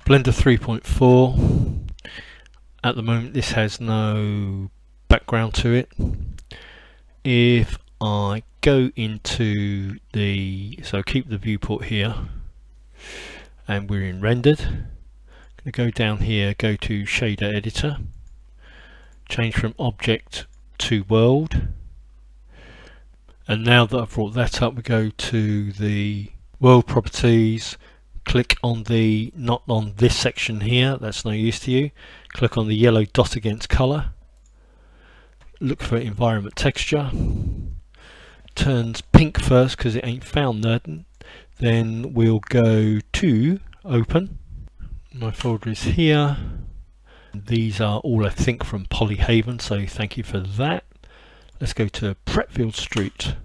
Blender 3.4. At the moment this has no background to it. If I go into so keep the viewport here, and we're in rendered. I'm going to go down here, go to shader editor, change from object to world, and now that I've brought that up, we go to the world properties, click on not on this section here, that's no use to you, click on the yellow dot against color, look for environment texture, turns pink first because it ain't found there. Then we'll go to open. My folder is here. These are all I think from Polyhaven, so thank you for that. Let's go to Prattville Street,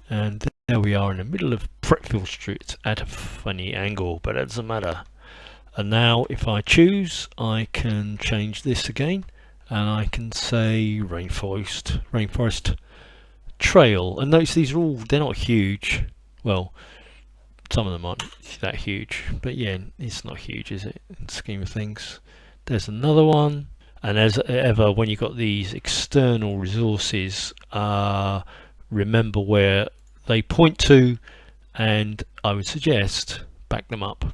and there we are in the middle of Prattville Street at a funny angle, but it doesn't matter. And now if I choose, I can change this again, and I can say rainforest trail. And notice these are all, they're not huge. Well, some of them aren't that huge, but yeah, it's not huge, is it, in the scheme of things. There's another one. And as ever, when you've got these external resources, remember where they point to, and I would suggest back them up.